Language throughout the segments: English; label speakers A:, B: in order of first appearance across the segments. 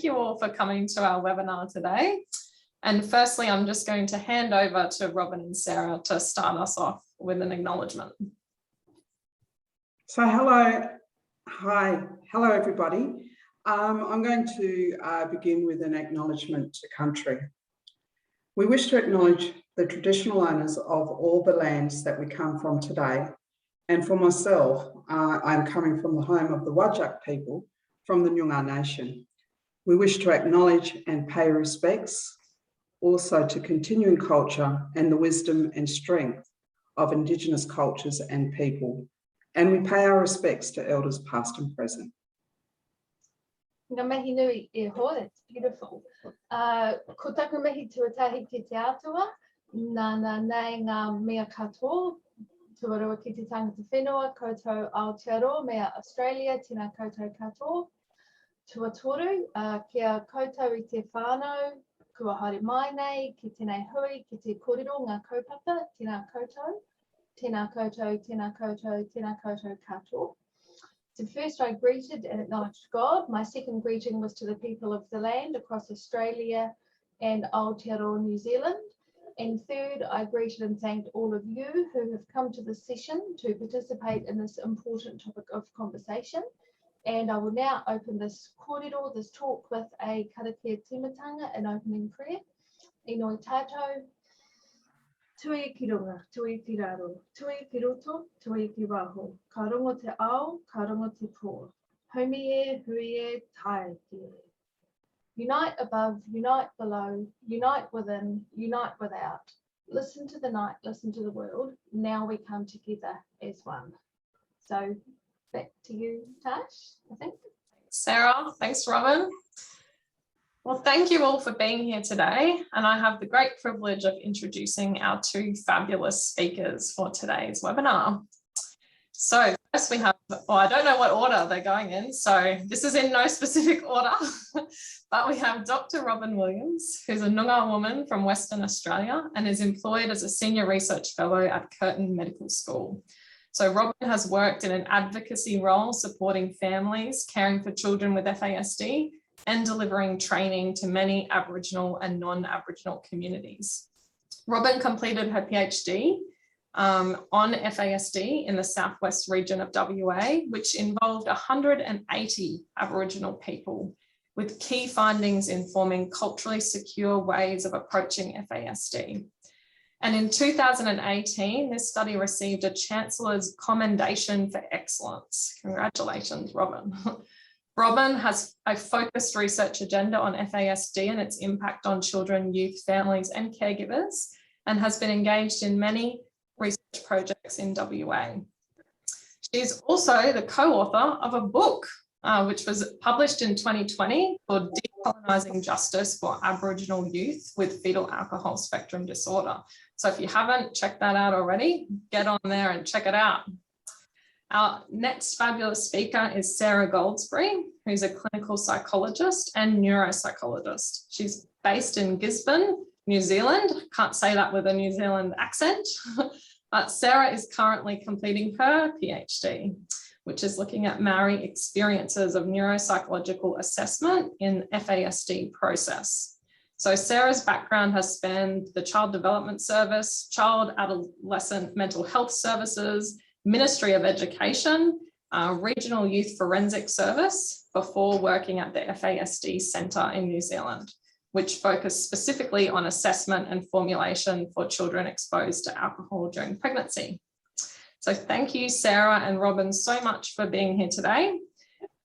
A: you all for coming to our webinar today. And firstly, I'm just going to hand over to Robin and Sarah to start us off with an acknowledgement.
B: So hello everybody. I'm going to begin with an acknowledgement to country. We wish to acknowledge the traditional owners of all the lands that we come from today. And for myself, I'm coming from the home of the Whadjuk people from the Noongar Nation. We wish to acknowledge and pay respects also to continuing culture and the wisdom and strength of Indigenous cultures and people. And we pay our respects to elders past and present.
C: Ngā mihi nui e ho, that's beautiful. Ko taku mihi tuatahi ki te atua, nā nei ngā mea katoa, tuarua ki te tangata whenua, koutou Aotearoa mea Australia, tēnā koutou katoa. Tuatoru, kia koutou I te whānau, kua haere mai nei, ki tēnei hui, ki te kōrero ngā kaupapa, tēnā koutou, tēnā koutou, tēnā koutou, tēnā koutou katoa. So first I greeted and acknowledged God. My second greeting was to the people of the land across Australia and Aotearoa New Zealand. And third, I greeted and thanked all of you who have come to this session to participate in this important topic of conversation. And I will now open this kōrero, this talk, with a karakia timatanga, an opening prayer. E noi tātou, tui ki runga, tui ki raro, tui ki roto, tui ki waho. Ka rongo te ao, ka rongo te pō. Haumi e, hui e, tae ki e. Unite above, unite below, unite within, unite without. Listen to the night, listen to the world. Now we come together as one. So back to you, Tash, I think.
A: Sarah, thanks, Robin. Well, thank you all for being here today. And I have the great privilege of introducing our two fabulous speakers for today's webinar. So first we have, well, I don't know what order they're going in, so this is in no specific order, but we have Dr. Robin Williams, who's a Noongar woman from Western Australia and is employed as a senior research fellow at Curtin Medical School. So Robin has worked in an advocacy role supporting families, caring for children with FASD, and delivering training to many Aboriginal and non-Aboriginal communities. Robin completed her PhD on FASD in the southwest region of WA, which involved 180 Aboriginal people, with key findings informing culturally secure ways of approaching FASD. And in 2018, this study received a Chancellor's Commendation for Excellence. Congratulations, Robin. Robin has a focused research agenda on FASD and its impact on children, youth, families, and caregivers, and has been engaged in many research projects in WA. She is also the co-author of a book, which was published in 2020 called Decolonising Justice for Aboriginal Youth with Fetal Alcohol Spectrum Disorder. So if you haven't checked that out already, get on there and check it out. Our next fabulous speaker is Sarah Goldsbury, who's a clinical psychologist and neuropsychologist. She's based in Gisborne, New Zealand. Can't say that with a New Zealand accent, but Sarah is currently completing her PhD, which is looking at Maori experiences of neuropsychological assessment in FASD process. So Sarah's background has spanned the Child Development Service, Child Adolescent Mental Health Services, Ministry of Education, Regional Youth Forensic Service, before working at the FASD Centre in New Zealand, which focused specifically on assessment and formulation for children exposed to alcohol during pregnancy. So thank you, Sarah and Robin, so much for being here today.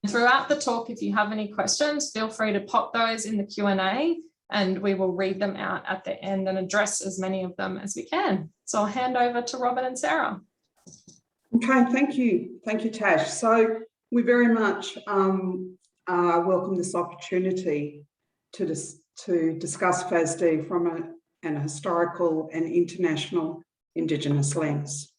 A: And throughout the talk, if you have any questions, feel free to pop those in the Q&A and we will read them out at the end and address as many of them as we can. So I'll hand over to Robin and Sarah.
B: Okay, thank you, Tash. So we very much welcome this opportunity to discuss FASD from an historical and international Indigenous lens.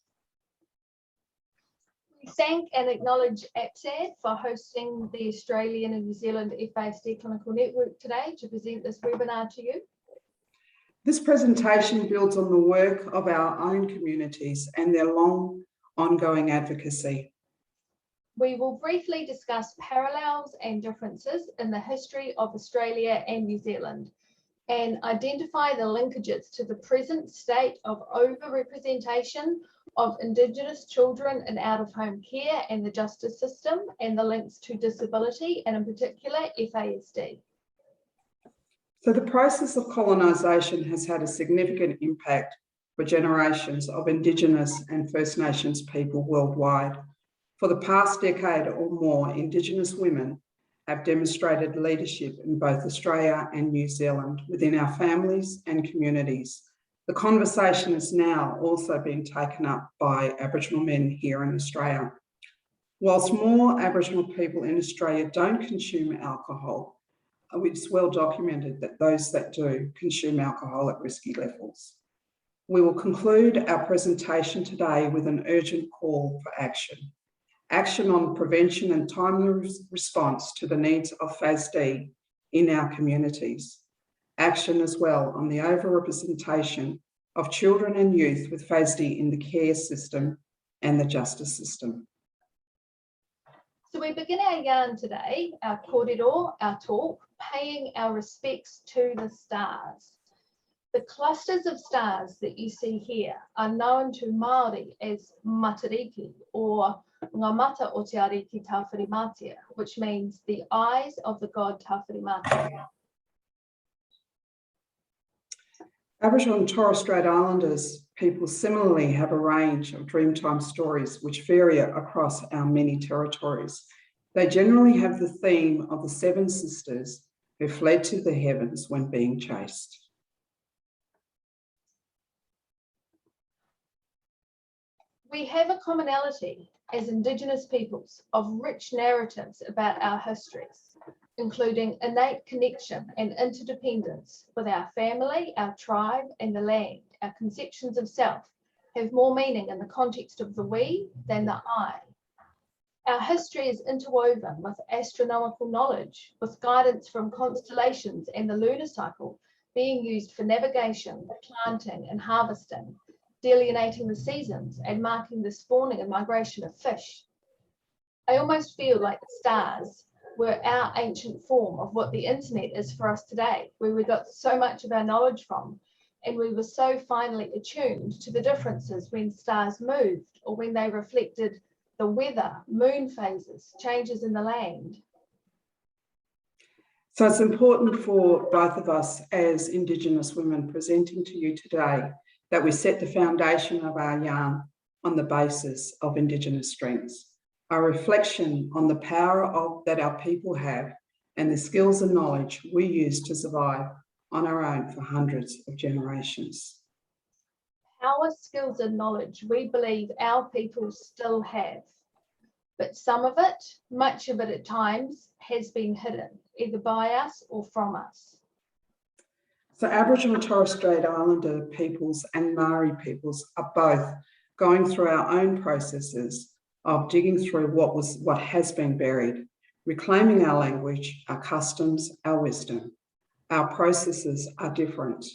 C: We thank and acknowledge APSAD for hosting the Australian and New Zealand FASD Clinical Network today to present this webinar to you.
B: This presentation builds on the work of our own communities and their long ongoing advocacy.
C: We will briefly discuss parallels and differences in the history of Australia and New Zealand and identify the linkages to the present state of overrepresentation of Indigenous children in out-of-home care and the justice system, and the links to disability, and in particular FASD.
B: So the process of colonisation has had a significant impact for generations of Indigenous and First Nations people worldwide. For the past decade or more, Indigenous women have demonstrated leadership in both Australia and New Zealand within our families and communities. The conversation is now also being taken up by Aboriginal men here in Australia. Whilst more Aboriginal people in Australia don't consume alcohol, it's well documented that those that do consume alcohol at risky levels. We will conclude our presentation today with an urgent call for action. Action on prevention and timely response to the needs of Fasd in our communities. Action as well on the overrepresentation of children and youth with Fasd in the care system and the justice system.
C: So we begin our yarn today, our kōrero, our talk, paying our respects to the stars. The clusters of stars that you see here are known to Māori as matariki, or ngā mata o te ariki tawhirimatia, which means the eyes of the god Tawhirimatia.
B: Aboriginal and Torres Strait Islanders people similarly have a range of Dreamtime stories which vary across our many territories. They generally have the theme of the seven sisters who fled to the heavens when being chased.
C: We have a commonality as Indigenous peoples of rich narratives about our histories, including innate connection and interdependence with our family, our tribe, and the land. Our conceptions of self have more meaning in the context of the we than the I. Our history is interwoven with astronomical knowledge, with guidance from constellations and the lunar cycle being used for navigation, planting, and harvesting, delineating the seasons and marking the spawning and migration of fish. I almost feel like the stars were our ancient form of what the internet is for us today, where we got so much of our knowledge from, and we were so finely attuned to the differences when stars moved or when they reflected the weather, moon phases, changes in the land.
B: So it's important for both of us as Indigenous women presenting to you today that we set the foundation of our yarn on the basis of Indigenous strengths, a reflection on the power that our people have and the skills and knowledge we use to survive on our own for hundreds of generations.
C: Power, skills and knowledge we believe our people still have, but some of it, much of it at times, has been hidden, either by us or from us.
B: So Aboriginal and Torres Strait Islander peoples and Maori peoples are both going through our own processes of digging through what has been buried, reclaiming our language, our customs, our wisdom. Our processes are different.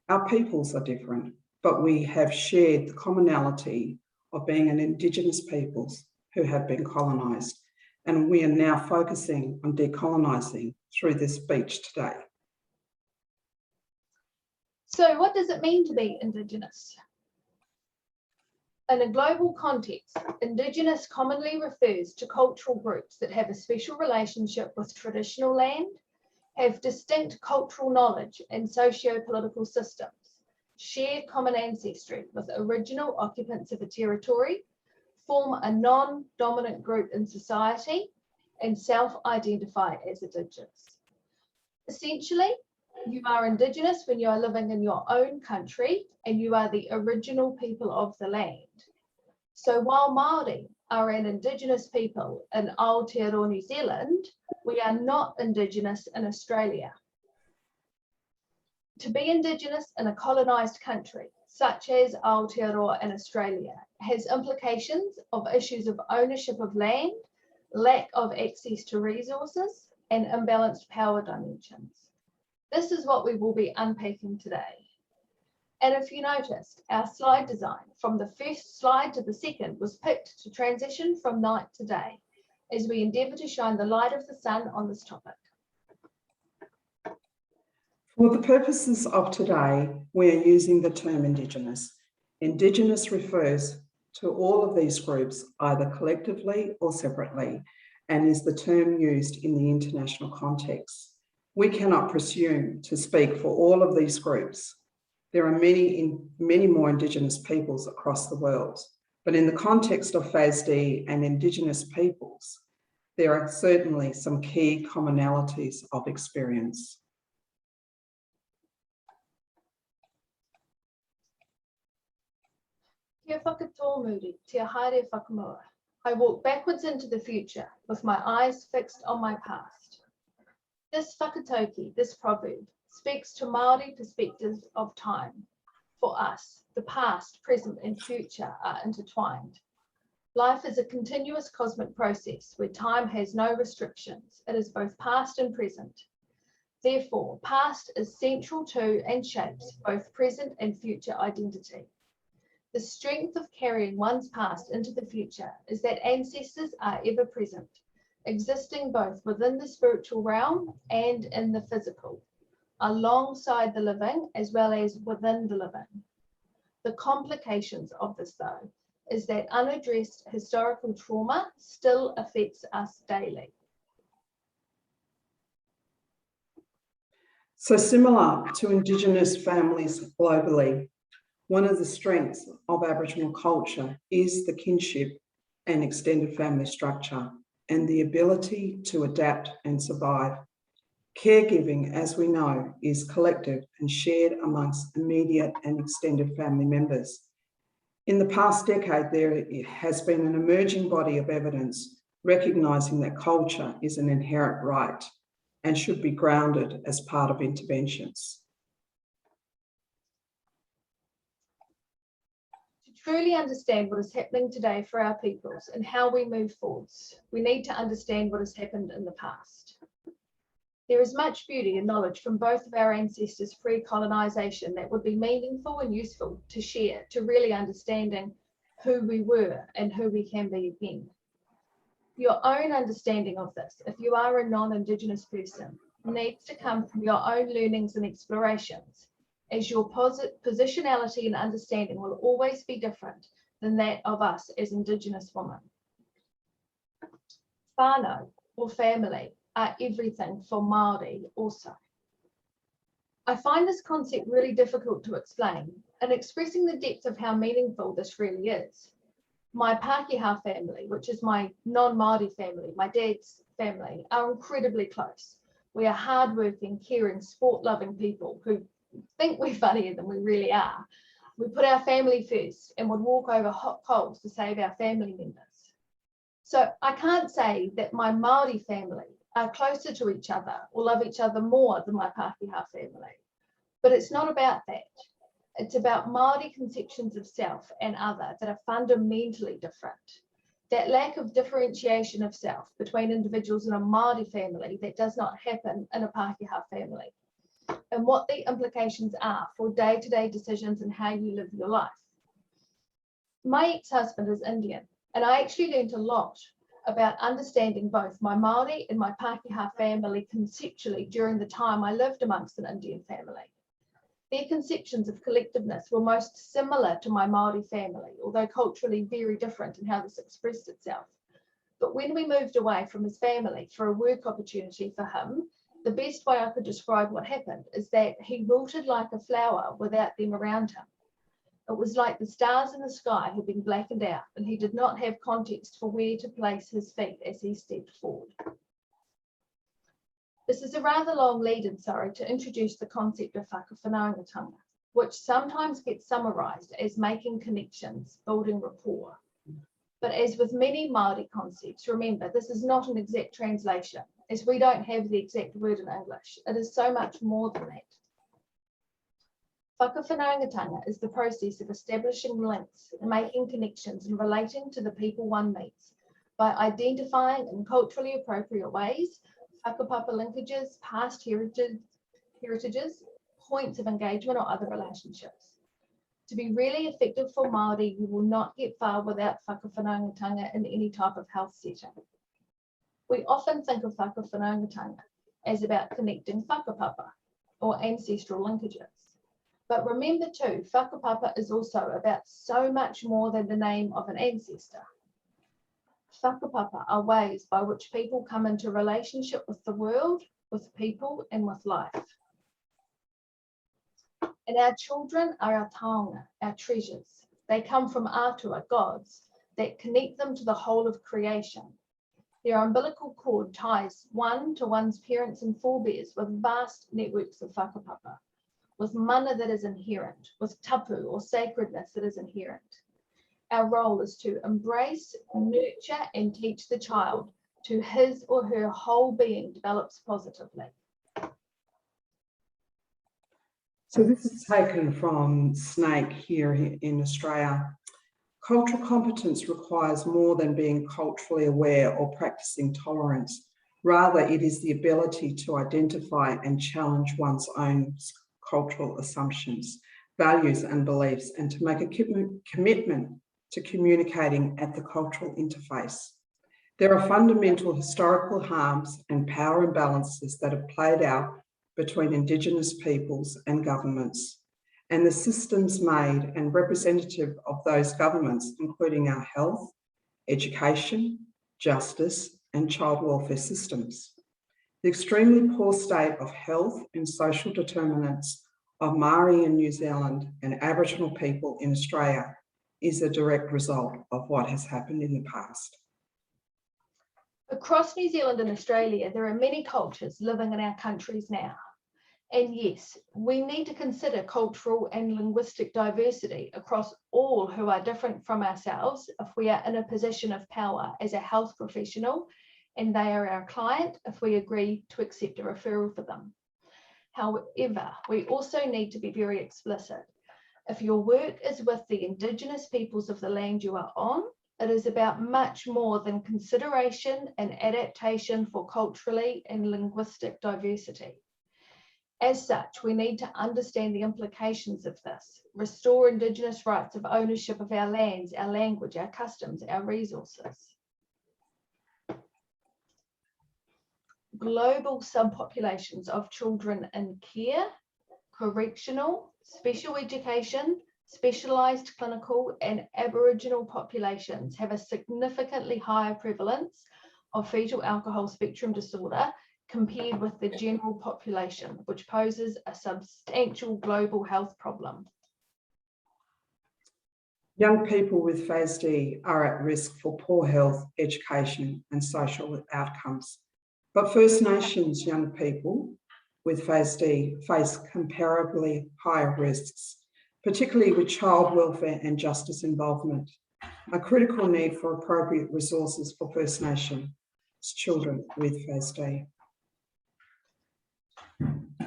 B: Our peoples are different, but we have shared the commonality of being an Indigenous peoples who have been colonised, and we are now focusing on decolonising through this speech today.
C: So what does it mean to be Indigenous? In a global context, Indigenous commonly refers to cultural groups that have a special relationship with traditional land, have distinct cultural knowledge and socio-political systems, share common ancestry with original occupants of a territory, form a non-dominant group in society, and self-identify as Indigenous. Essentially, you are Indigenous when you are living in your own country and you are the original people of the land. So while Māori are an Indigenous people in Aotearoa New Zealand, we are not Indigenous in Australia. To be Indigenous in a colonised country, such as Aotearoa in Australia, has implications of issues of ownership of land, lack of access to resources, and imbalanced power dimensions. This is what we will be unpacking today. And if you noticed, our slide design from the first slide to the second was picked to transition from night to day. as we endeavour to shine the light of the sun on this topic.
B: For the purposes of today, we are using the term Indigenous. Indigenous refers to all of these groups, either collectively or separately, and is the term used in the international context. We cannot presume to speak for all of these groups. There are many more Indigenous peoples across the world, but in the context of Fasd and Indigenous peoples, there are certainly some key commonalities of experience.
C: Kia whakatōmuri, tia haere whakamua. I walk backwards into the future with my eyes fixed on my past. This whakatauki, this proverb, speaks to Māori perspectives of time. For us, the past, present and future are intertwined. Life is a continuous cosmic process where time has no restrictions. It is both past and present. Therefore, past is central to and shapes both present and future identity. The strength of carrying one's past into the future is that ancestors are ever present, existing both within the spiritual realm and in the physical, alongside the living as well as within the living. The complications of this, though, is that unaddressed historical trauma still affects us daily.
B: So similar to Indigenous families globally, one of the strengths of Aboriginal culture is the kinship and extended family structure and the ability to adapt and survive. Caregiving, as we know, is collective and shared amongst immediate and extended family members. In the past decade, there has been an emerging body of evidence recognising that culture is an inherent right and should be grounded as part of interventions.
C: To truly understand what is happening today for our peoples and how we move forwards, we need to understand what has happened in the past. There is much beauty and knowledge from both of our ancestors pre-colonisation that would be meaningful and useful to share to really understanding who we were and who we can be again. Your own understanding of this, if you are a non-Indigenous person, needs to come from your own learnings and explorations, as your positionality and understanding will always be different than that of us as Indigenous women. Whānau, or family, are everything for Māori also. I find this concept really difficult to explain, and expressing the depth of how meaningful this really is. My Pākehā family, which is my non-Māori family, my dad's family, are incredibly close. We are hardworking, caring, sport-loving people who think we're funnier than we really are. We put our family first and would walk over hot coals to save our family members. So I can't say that my Māori family are closer to each other or love each other more than my Pākehā family. But it's not about that. It's about Māori conceptions of self and other that are fundamentally different. That lack of differentiation of self between individuals in a Māori family that does not happen in a Pākehā family, and what the implications are for day-to-day decisions and how you live your life. My ex-husband is Indian, and I actually learned a lot about understanding both my Māori and my Pākehā family conceptually during the time I lived amongst an Indian family. Their conceptions of collectiveness were most similar to my Māori family, although culturally very different in how this expressed itself. But when we moved away from his family for a work opportunity for him, the best way I could describe what happened is that he wilted like a flower without them around him. It was like the stars in the sky had been blackened out, and he did not have context for where to place his feet as he stepped forward. This is a rather long lead-in, to introduce the concept of whakawhanaungatanga, which sometimes gets summarised as making connections, building rapport. But as with many Māori concepts, remember, this is not an exact translation, as we don't have the exact word in English. It is so much more than that. Whakawhanaungatanga is the process of establishing links and making connections and relating to the people one meets by identifying in culturally appropriate ways whakapapa linkages, past heritages, points of engagement or other relationships. To be really effective for Māori, you will not get far without whakawhanaungatanga in any type of health setting. We often think of whakawhanaungatanga as about connecting whakapapa or ancestral linkages. But remember too, whakapapa is also about so much more than the name of an ancestor. Whakapapa are ways by which people come into relationship with the world, with people, and with life. And our children are our taonga, our treasures. They come from atua, gods, that connect them to the whole of creation. Their umbilical cord ties one to one's parents and forebears with vast networks of whakapapa, with mana that is inherent, with tapu or sacredness that is inherent. Our role is to embrace, nurture, and teach the child to his or her whole being develops positively.
B: So this is taken from SNAICC here in Australia. Cultural competence requires more than being culturally aware or practicing tolerance. Rather, it is the ability to identify and challenge one's own cultural assumptions, values and beliefs, and to make a commitment to communicating at the cultural interface. There are fundamental historical harms and power imbalances that have played out between Indigenous peoples and governments, and the systems made and representative of those governments, including our health, education, justice, and child welfare systems. The extremely poor state of health and social determinants of Māori in New Zealand and Aboriginal people in Australia is a direct result of what has happened in the past.
C: Across New Zealand and Australia, there are many cultures living in our countries now. And yes, we need to consider cultural and linguistic diversity across all who are different from ourselves if we are in a position of power as a health professional and they are our client if we agree to accept a referral for them. However, we also need to be very explicit. If your work is with the Indigenous peoples of the land you are on, it is about much more than consideration and adaptation for culturally and linguistic diversity. As such, we need to understand the implications of this, restore Indigenous rights of ownership of our lands, our language, our customs, our resources. Global subpopulations of children in care, correctional, special education, specialised clinical and Aboriginal populations have a significantly higher prevalence of fetal alcohol spectrum disorder compared with the general population, which poses a substantial global health problem.
B: Young people with Fasd are at risk for poor health, education and social outcomes. But First Nations young people with Fasd face comparably higher risks, particularly with child welfare and justice involvement, a critical need for appropriate resources for First Nations children with Fasd.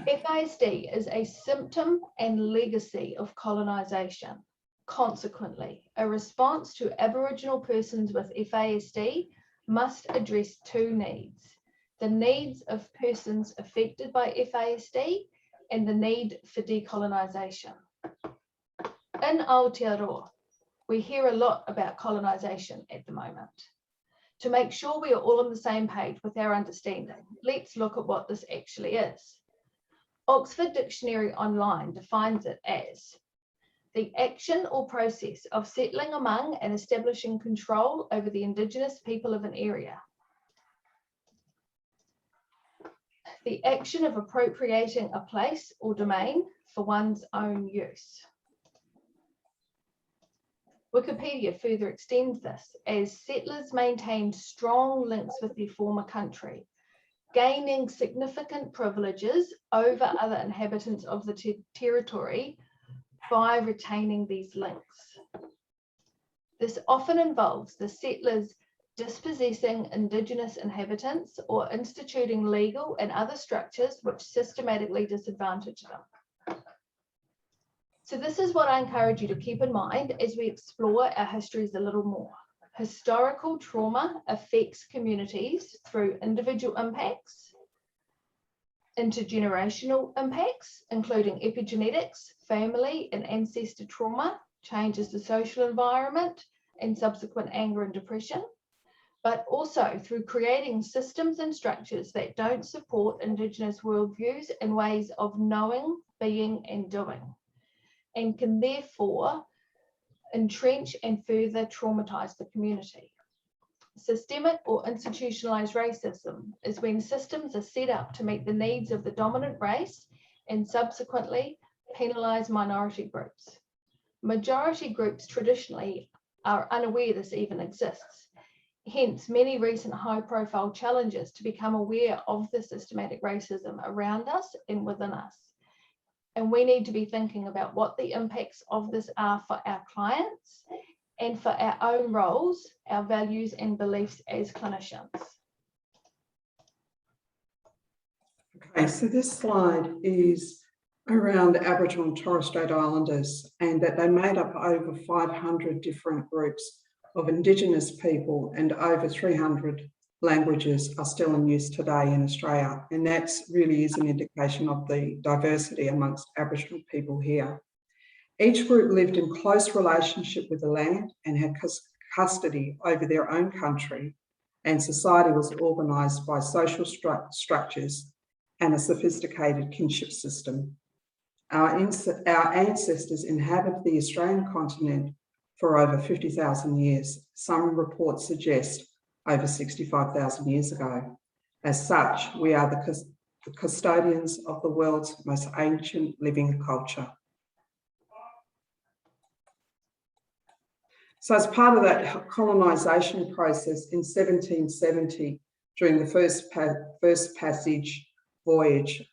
C: FASD is a symptom and legacy of colonisation. Consequently, a response to Aboriginal persons with FASD must address two needs: the needs of persons affected by FASD and the need for decolonisation. In Aotearoa, we hear a lot about colonisation at the moment. To make sure we are all on the same page with our understanding, let's look at what this actually is. Oxford Dictionary Online defines it as the action or process of settling among and establishing control over the Indigenous people of an area. The action of appropriating a place or domain for one's own use. Wikipedia further extends this as settlers maintained strong links with their former country, gaining significant privileges over other inhabitants of the territory by retaining these links. This often involves the settlers dispossessing Indigenous inhabitants or instituting legal and other structures which systematically disadvantage them. So this is what I encourage you to keep in mind as we explore our histories a little more. Historical trauma affects communities through individual impacts, intergenerational impacts, including epigenetics, family and ancestor trauma, changes to social environment, and subsequent anger and depression, but also through creating systems and structures that don't support Indigenous worldviews and ways of knowing, being and doing, and can therefore entrench and further traumatise the community. Systemic or institutionalized racism is when systems are set up to meet the needs of the dominant race and subsequently penalise minority groups. Majority groups traditionally are unaware this even exists. Hence, many recent high-profile challenges to become aware of the systematic racism around us and within us. And we need to be thinking about what the impacts of this are for our clients and for our own roles, our values and beliefs as clinicians.
B: Okay, so this slide is around Aboriginal and Torres Strait Islanders, and that they made up over 500 different groups of Indigenous people, and over 300 languages are still in use today in Australia. And that really is an indication of the diversity amongst Aboriginal people here. Each group lived in close relationship with the land and had custody over their own country, and society was organised by social structures and a sophisticated kinship system. Our ancestors inhabited the Australian continent for over 50,000 years. Some reports suggest over 65,000 years ago. As such, we are the custodians of the world's most ancient living culture. So as part of that colonisation process in 1770, during the first passage voyage,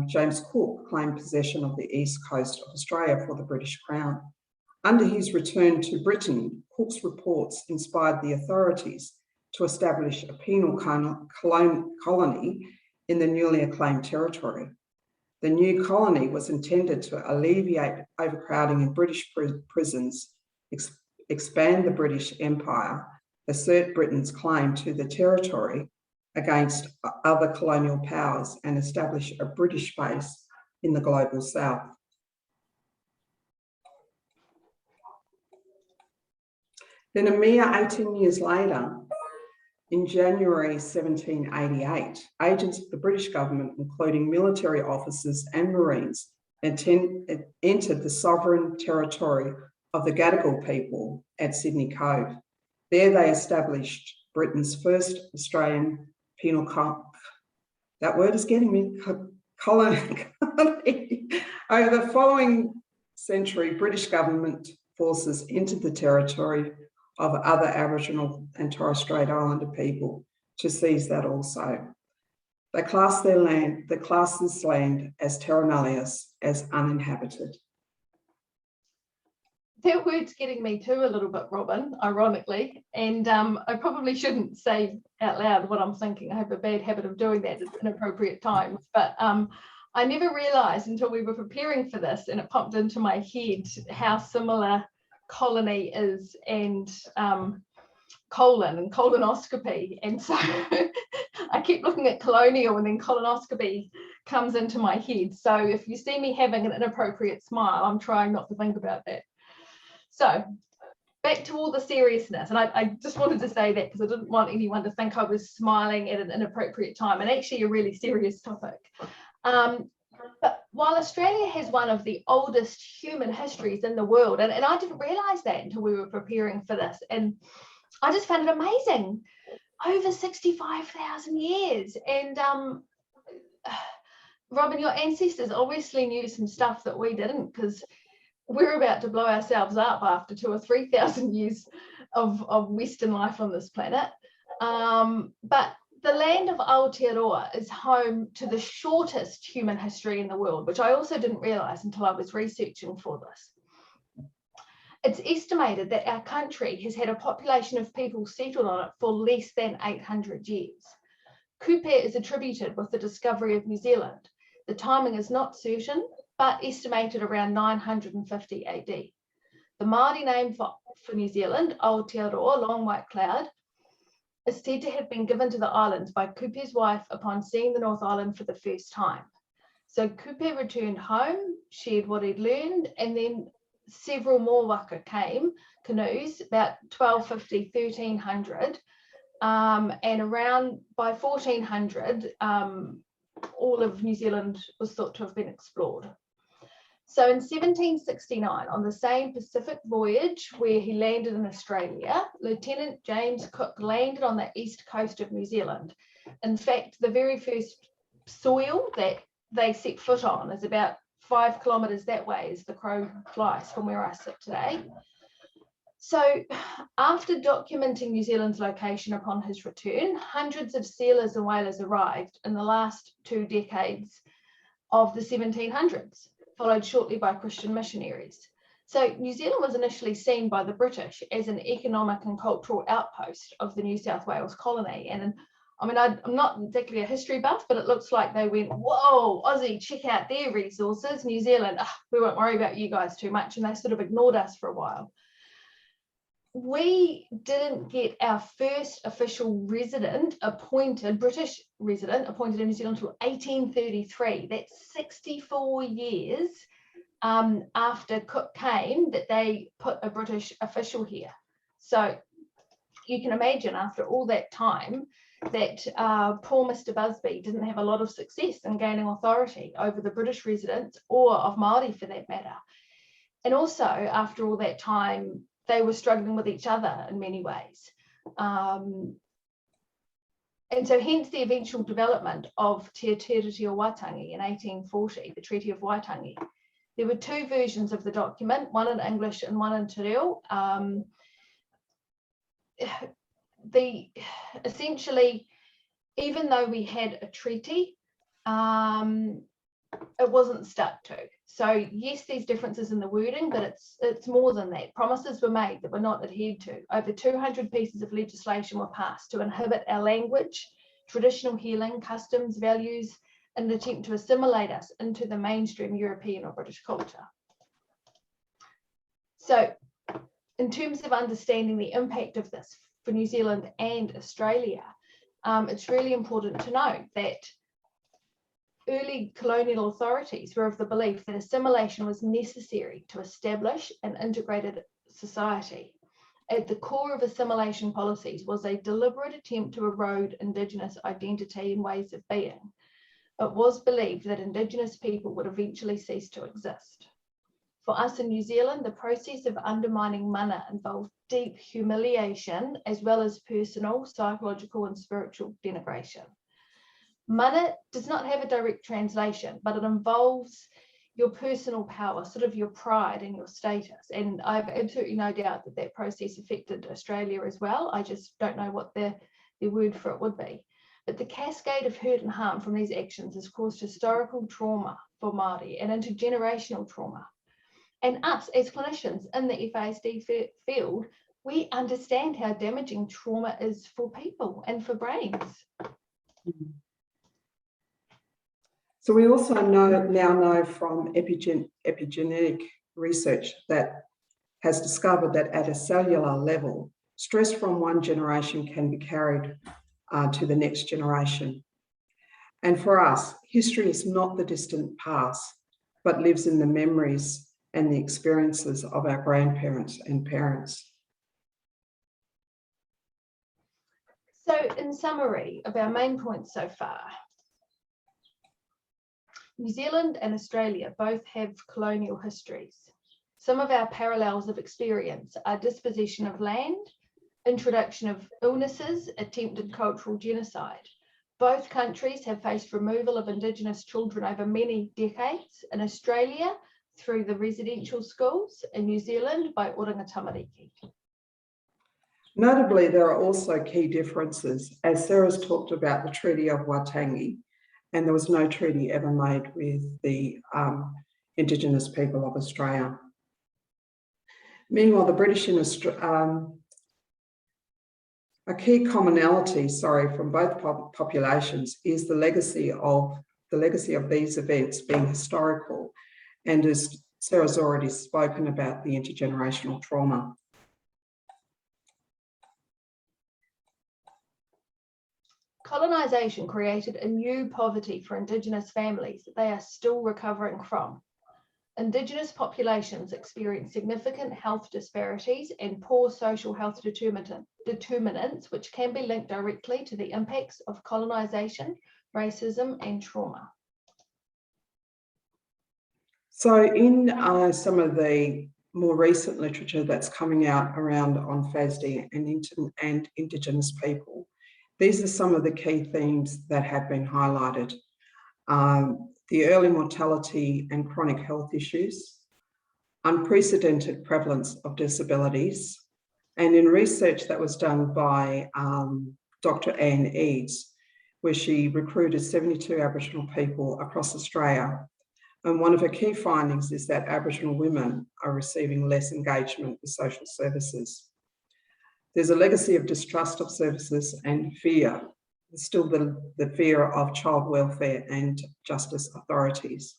B: James Cook claimed possession of the east coast of Australia for the British Crown. Under his return to Britain, Cook's reports inspired the authorities to establish a penal colony in the newly acclaimed territory. The new colony was intended to alleviate overcrowding in British prisons, expand the British Empire, assert Britain's claim to the territory against other colonial powers, and establish a British base in the global south. Then a mere 18 years later, in January 1788, agents of the British government, including military officers and Marines, entered the sovereign territory of the Gadigal people at Sydney Cove. There they established Britain's first Australian penal colony. That word is getting me. Colony. Over the following century, British government forces entered the territory of other Aboriginal and Torres Strait Islander people to seize that also. They class this land as terra nullius, as uninhabited.
C: That word's getting me too a little bit, Robin, ironically, and I probably shouldn't say out loud what I'm thinking. I have a bad habit of doing that at inappropriate times, but I never realised until we were preparing for this, and it popped into my head how similar colony is and colon and colonoscopy, and so I keep looking at colonial and then colonoscopy comes into my head. So if you see me having an inappropriate smile, I'm trying not to think about that. So back to all the seriousness, and I just wanted to say that because I didn't want anyone to think I was smiling at an inappropriate time, and actually a really serious topic. But while Australia has one of the oldest human histories in the world, and I didn't realise that until we were preparing for this, and I just found it amazing. Over 65,000 years. And Robin, your ancestors obviously knew some stuff that we didn't, because we're about to blow ourselves up after 2,000 or 3,000 years of Western life on this planet. But the land of Aotearoa is home to the shortest human history in the world, which I also didn't realise until I was researching for this. It's estimated that our country has had a population of people settled on it for less than 800 years. Kupe is attributed with the discovery of New Zealand. The timing is not certain, but estimated around 950 AD. The Māori name for New Zealand, Aotearoa, long white cloud, is said to have been given to the islands by Kupe's wife upon seeing the North Island for the first time. So Kupe returned home, shared what he'd learned, and then several more waka came, canoes, about 1250, 1300, And around by 1400, all of New Zealand was thought to have been explored. So in 1769, on the same Pacific voyage where he landed in Australia, Lieutenant James Cook landed on the east coast of New Zealand. In fact, the very first soil that they set foot on is about 5 kilometres that way as the crow flies from where I sit today. So after documenting New Zealand's location upon his return, hundreds of sealers and whalers arrived in the last 2 decades of the 1700s, followed shortly by Christian missionaries. So New Zealand was initially seen by the British as an economic and cultural outpost of the New South Wales colony. And I mean, I'm not exactly a history buff, but it looks like they went, whoa, Aussie, check out their resources. New Zealand, we won't worry about you guys too much. And they sort of ignored us for a while. We didn't get our first official resident appointed, British resident appointed in New Zealand until 1833. That's 64 years after Cook came that they put a British official here. So you can imagine after all that time that poor Mr. Busby didn't have a lot of success in gaining authority over the British residents or of Māori for that matter. And also after all that time, they were struggling with each other in many ways. And so hence the eventual development of Te Treaty of Waitangi in 1840, the Treaty of Waitangi. There were 2 versions of the document, one in English and one in Te Reo. Essentially, even though we had a treaty, it wasn't stuck to. So yes, there's differences in the wording, but it's more than that. Promises were made that were not adhered to. Over 200 pieces of legislation were passed to inhibit our language, traditional healing, customs, values, in an attempt to assimilate us into the mainstream European or British culture. So in terms of understanding the impact of this for New Zealand and Australia, it's really important to note that early colonial authorities were of the belief that assimilation was necessary to establish an integrated society. At the core of assimilation policies was a deliberate attempt to erode Indigenous identity and ways of being. It was believed that Indigenous people would eventually cease to exist. For us in New Zealand, the process of undermining mana involved deep humiliation as well as personal, psychological and spiritual denigration. Mana does not have a direct translation, but it involves your personal power, sort of your pride and your status. And I have absolutely no doubt that that process affected Australia as well. I just don't know what the word for it would be. But the cascade of hurt and harm from these actions has caused historical trauma for Māori and intergenerational trauma. And us as clinicians in the Fasd field, we understand how damaging trauma is for people and for brains.
B: So we also now know from epigenetic research that has discovered that at a cellular level, stress from one generation can be carried to the next generation. And for us, history is not the distant past, but lives in the memories and the experiences of our grandparents and parents.
C: So in summary of our main points so far, New Zealand and Australia both have colonial histories. Some of our parallels of experience are dispossession of land, introduction of illnesses, attempted cultural genocide. Both countries have faced removal of Indigenous children over many decades. In Australia, through the residential schools, in New Zealand by oranga tamariki.
B: Notably, there are also key differences, as Sarah's talked about the Treaty of Waitangi, and there was no treaty ever made with the Indigenous people of Australia. Meanwhile, the British in Australia, a key commonality, from both populations is the legacy of these events being historical, and as Sarah's already spoken about, the intergenerational trauma.
C: Colonisation created a new poverty for Indigenous families that they are still recovering from. Indigenous populations experience significant health disparities and poor social health determinants, which can be linked directly to the impacts of colonisation, racism, and trauma.
B: So in some of the more recent literature that's coming out around on Fasd and Indigenous people, these are some of the key themes that have been highlighted. The early mortality and chronic health issues, unprecedented prevalence of disabilities, and in research that was done by Dr. Anne Eads, where she recruited 72 Aboriginal people across Australia. And one of her key findings is that Aboriginal women are receiving less engagement with social services. There's a legacy of distrust of services and fear. There's still the fear of child welfare and justice authorities.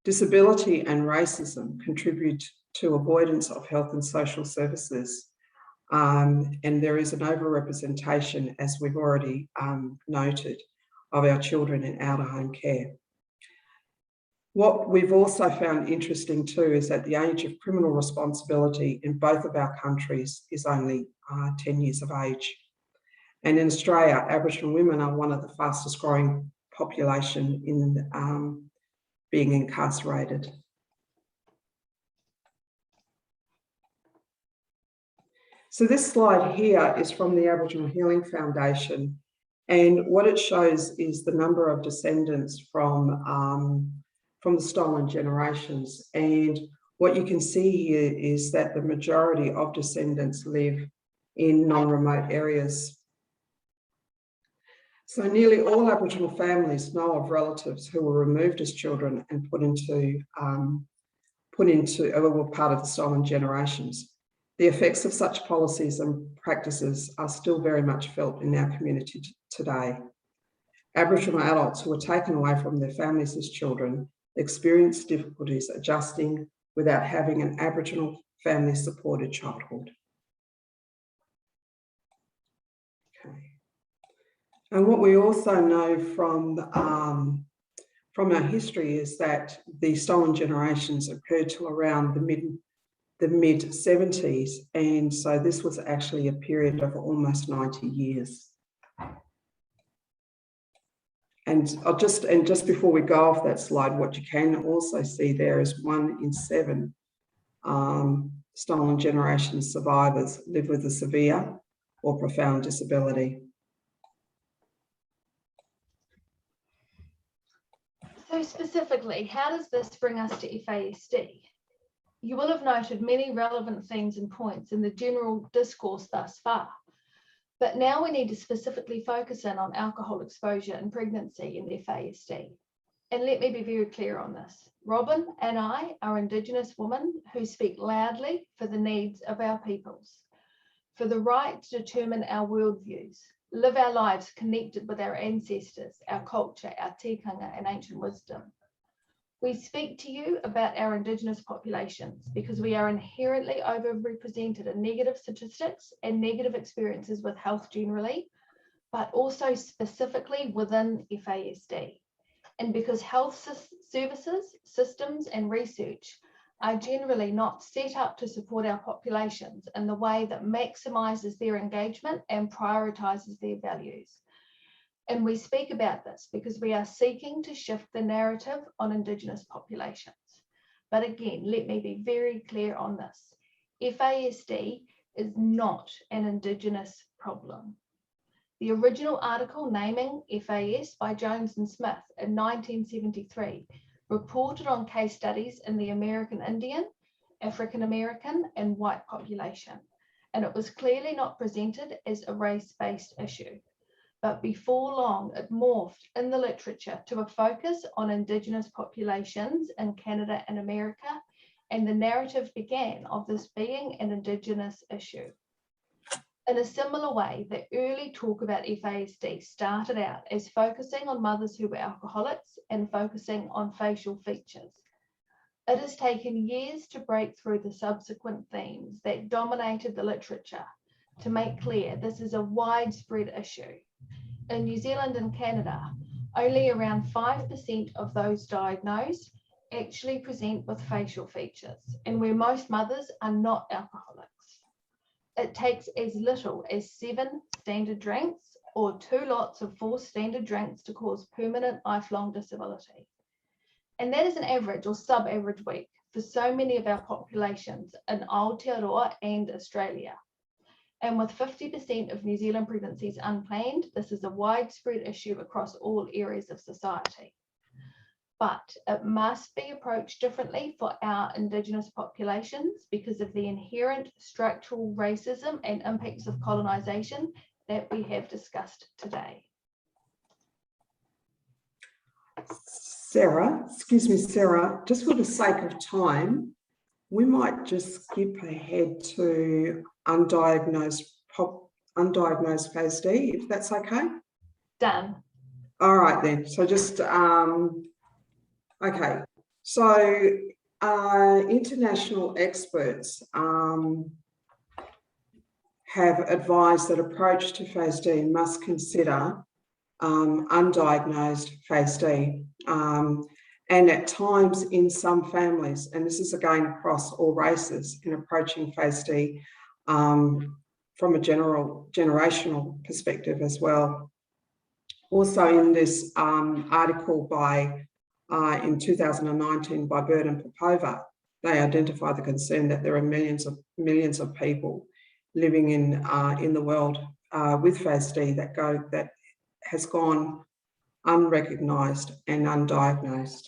B: Disability and racism contribute to avoidance of health and social services. And there is an overrepresentation, as we've already noted, of our children in out-of-home care. What we've also found interesting too is that the age of criminal responsibility in both of our countries is only 10 years of age. And in Australia, Aboriginal women are one of the fastest growing population in being incarcerated. So this slide here is from the Aboriginal Healing Foundation. And what it shows is the number of descendants from the stolen generations. And what you can see here is that the majority of descendants live in non-remote areas. So nearly all Aboriginal families know of relatives who were removed as children and were part of the stolen generations. The effects of such policies and practices are still very much felt in our community today. Aboriginal adults who were taken away from their families as children experience difficulties adjusting without having an Aboriginal family-supported childhood. Okay. And what we also know from our history is that the stolen generations occurred till around the mid-70s, and so this was actually a period of almost 90 years. And just before we go off that slide, what you can also see there is 1 in 7 stolen generation survivors live with a severe or profound disability.
C: So specifically, how does this bring us to FASD? You will have noted many relevant themes and points in the general discourse thus far, but now we need to specifically focus in on alcohol exposure and pregnancy in FASD. And let me be very clear on this. Robin and I are Indigenous women who speak loudly for the needs of our peoples, for the right to determine our worldviews, live our lives connected with our ancestors, our culture, our tikanga, and ancient wisdom. We speak to you about our Indigenous populations because we are inherently overrepresented in negative statistics and negative experiences with health generally, but also specifically within FASD. And because health services, systems, and research are generally not set up to support our populations in the way that maximizes their engagement and prioritizes their values. And we speak about this because we are seeking to shift the narrative on Indigenous populations. But again, let me be very clear on this. FASD is not an Indigenous problem. The original article naming FAS by Jones and Smith in 1973 reported on case studies in the American Indian, African American, and white population, and it was clearly not presented as a race-based issue. But before long, it morphed in the literature to a focus on Indigenous populations in Canada and America, and the narrative began of this being an Indigenous issue. In a similar way, the early talk about FASD started out as focusing on mothers who were alcoholics and focusing on facial features. It has taken years to break through the subsequent themes that dominated the literature to make clear this is a widespread issue. In New Zealand and Canada, only around 5% of those diagnosed actually present with facial features and where most mothers are not alcoholics. It takes as little as 7 standard drinks or 2 lots of 4 standard drinks to cause permanent lifelong disability. And that is an average or sub-average week for so many of our populations in Aotearoa and Australia. And with 50% of New Zealand pregnancies unplanned, this is a widespread issue across all areas of society. But it must be approached differently for our Indigenous populations because of the inherent structural racism and impacts of colonisation that we have discussed today.
B: Sarah, just for the sake of time, we might just skip ahead to undiagnosed Fasd, if that's okay.
C: Done.
B: All right then, so just, okay. So international experts have advised that approach to Fasd must consider undiagnosed Fasd, and at times in some families, and this is again across all races, in approaching Fasd from a generational perspective as well. Also in this article by in 2019 by Bird and Popova, they identify the concern that there are millions of people living in the world with Fasd that has gone unrecognised and undiagnosed.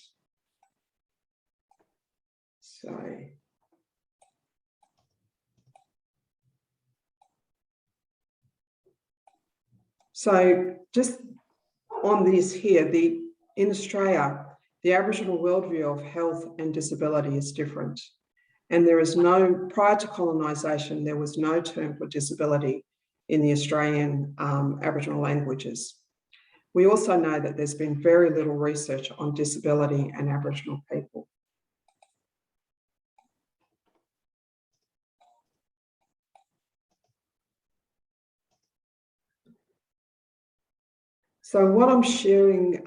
B: So just on this here, in Australia, the Aboriginal worldview of health and disability is different. And there is no, prior to colonisation, there was no term for disability in the Australian Aboriginal languages. We also know that there's been very little research on disability and Aboriginal people. So what I'm sharing,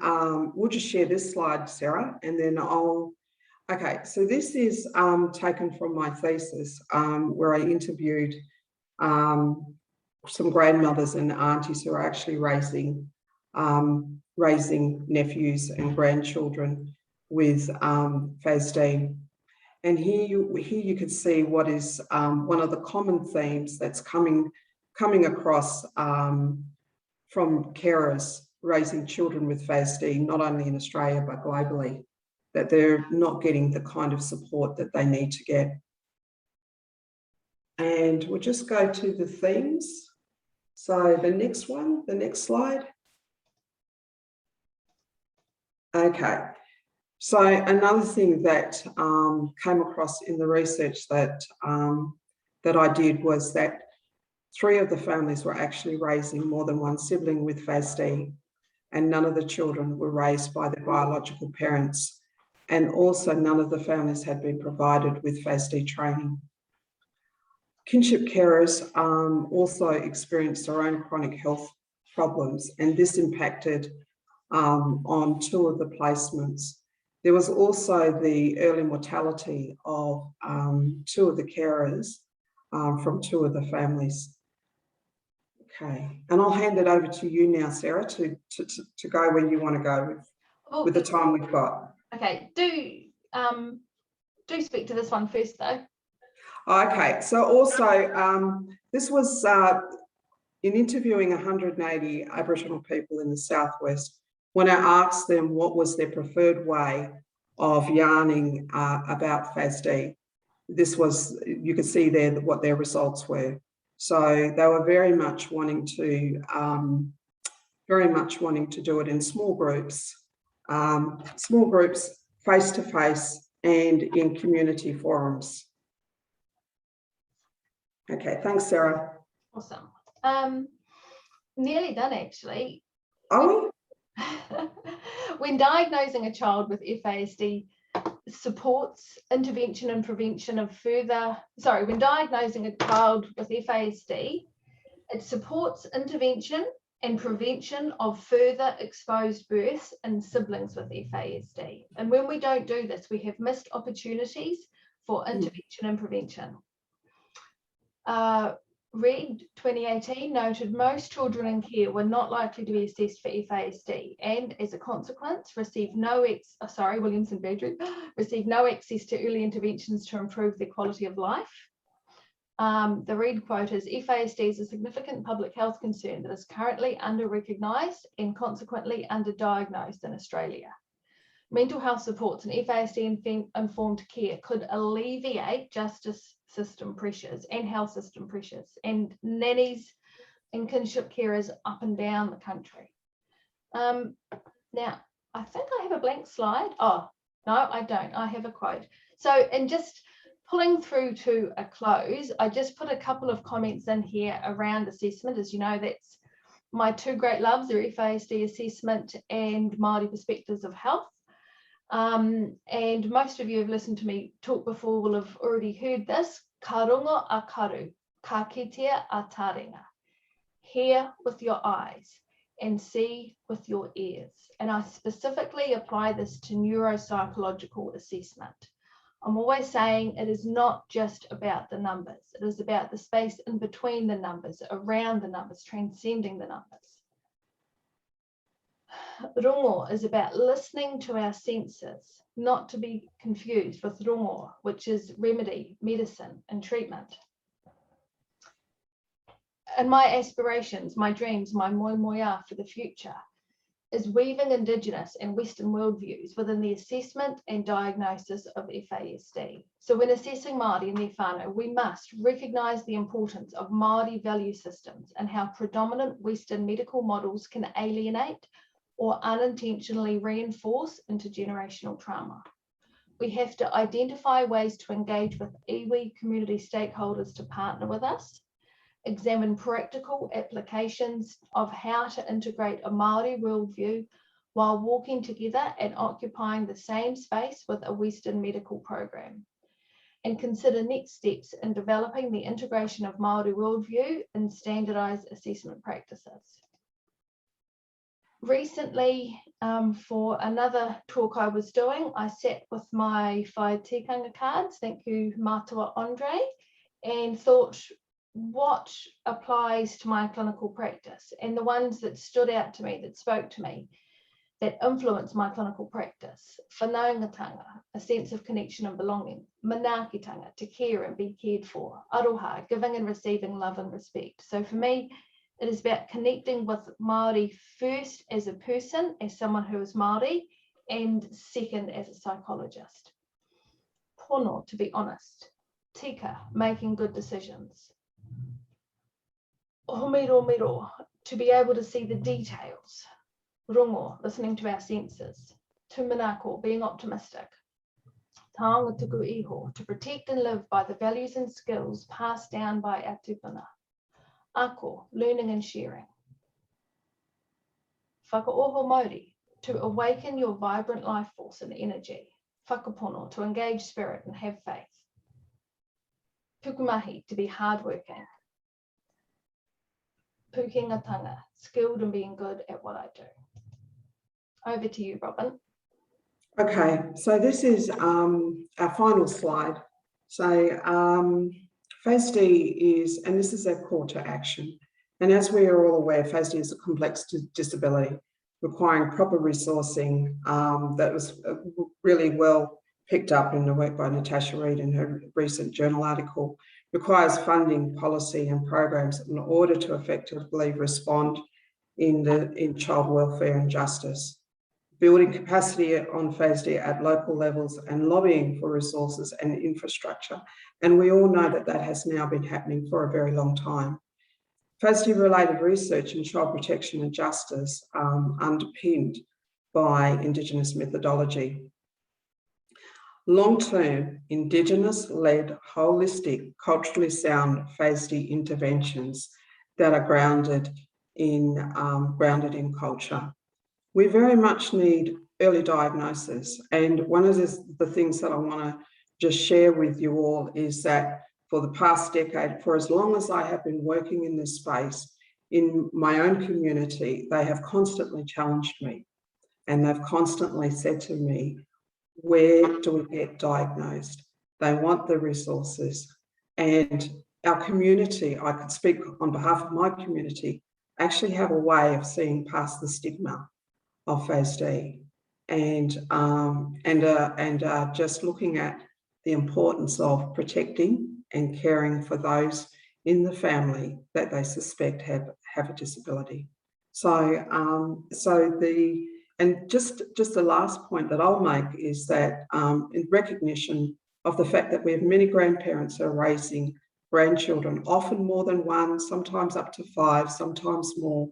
B: we'll just share this slide, Sarah, and then okay, so this is taken from my thesis where I interviewed some grandmothers and aunties who are actually raising nephews and grandchildren with Fasd. And here you can see what is one of the common themes that's coming across from carers raising children with Fasd, not only in Australia but globally, that they're not getting the kind of support that they need to get. And we'll just go to the themes. So the next one, the next slide. Okay, so another thing that came across in the research that I did was that 3 of the families were actually raising more than one sibling with Fasd, and none of the children were raised by their biological parents. And also none of the families had been provided with Fasd training. Kinship carers also experienced their own chronic health problems, and this impacted on 2 of the placements. There was also the early mortality of 2 of the carers from 2 of the families. Okay, and I'll hand it over to you now, Sarah, to go where you want to go with the time we've got.
C: Okay, do speak to this one first though.
B: Okay, so also this was in interviewing 180 Aboriginal people in the Southwest. When I asked them what was their preferred way of yarning about Fasd, this was, you could see there what their results were. So they were very much wanting to do it in small groups, face to face, and in community forums. Okay, thanks, Sarah.
C: Awesome. Nearly done, actually.
B: Are we?
C: When diagnosing a child with Fasd, supports intervention and prevention of when diagnosing a child with Fasd, it supports intervention and prevention of further exposed births in siblings with FASD. And when we don't do this, we have missed opportunities for intervention and prevention. Reid 2018 noted most children in care were not likely to be assessed for FASD and as a consequence received no Williamson Badgery received no access to early interventions to improve their quality of life. The Reid quote is, FASD is a significant public health concern that is currently under-recognised and consequently underdiagnosed in Australia. Mental health supports and FASD-informed care could alleviate justice system pressures and health system pressures and nannies and kinship carers up and down the country. Now, I think I have a blank slide. Oh, no, I don't. I have a quote. So, and just pulling through to a close, I just put a couple of comments in here around assessment. As you know, that's my two great loves, are FASD assessment and Māori perspectives of health. And most of you have listened to me talk before will have already heard this. Ka runga a karu, ka kitea a taringa. Hear with your eyes and see with your ears. And I specifically apply this to neuropsychological assessment. I'm always saying it is not just about the numbers. It is about the space in between the numbers, around the numbers, transcending the numbers. Rongo is about listening to our senses, not to be confused with rongo, which is remedy, medicine, and treatment. And my aspirations, my dreams, my moi moia for the future is weaving Indigenous and Western worldviews within the assessment and diagnosis of FASD. So when assessing Māori and their whānau, we must recognise the importance of Māori value systems and how predominant Western medical models can alienate or unintentionally reinforce intergenerational trauma. We have to identify ways to engage with iwi community stakeholders to partner with us, examine practical applications of how to integrate a Māori worldview while walking together and occupying the same space with a Western medical program, and consider next steps in developing the integration of Māori worldview in standardised assessment practices. Recently, for another talk I was doing, I sat with my whai tikanga cards, thank you Mātua Andre, and thought what applies to my clinical practice, and the ones that stood out to me, that spoke to me, that influenced my clinical practice. Whanaungatanga, a sense of connection and belonging. Manaakitanga, to care and be cared for. Aroha, giving and receiving love and respect. So for me, it is about connecting with Māori first as a person, as someone who is Māori, and second as a psychologist. Pono, to be honest. Tika, making good decisions. Homero, to be able to see the details. Rongo, listening to our senses. Tumanako, being optimistic. Taonga tuku iho, to protect and live by the values and skills passed down by our tupuna. Ako, learning and sharing. Whakaoho Māori, to awaken your vibrant life force and energy. Whakapono, to engage spirit and have faith. Pukumahi, to be hardworking. Pukengatanga, skilled and being good at what I do. Over to you, Robin.
B: Okay, so this is our final slide. So FASD is, and this is our call to action. And as we are all aware, FASD is a complex disability requiring proper resourcing that was really well picked up in the work by Natasha Reid in her recent journal article. Requires funding, policy and programs in order to effectively respond in child welfare and justice. Building capacity on FASD at local levels and lobbying for resources and infrastructure. And we all know that that has now been happening for a very long time. FASD-related research in child protection and justice underpinned by Indigenous methodology. Long-term, Indigenous-led, holistic, culturally sound FASD interventions that are grounded in culture. We very much need early diagnosis, and one of the things that I want to just share with you all is that for the past decade, for as long as I have been working in this space, in my own community, they have constantly challenged me, and they've constantly said to me, where do we get diagnosed? They want the resources. And our community, I could speak on behalf of my community, actually have a way of seeing past the stigma of Fasd and just looking at the importance of protecting and caring for those in the family that they suspect have a disability. And just the last point that I'll make is that in recognition of the fact that we have many grandparents who are raising grandchildren, often more than one, sometimes up to 5, sometimes more.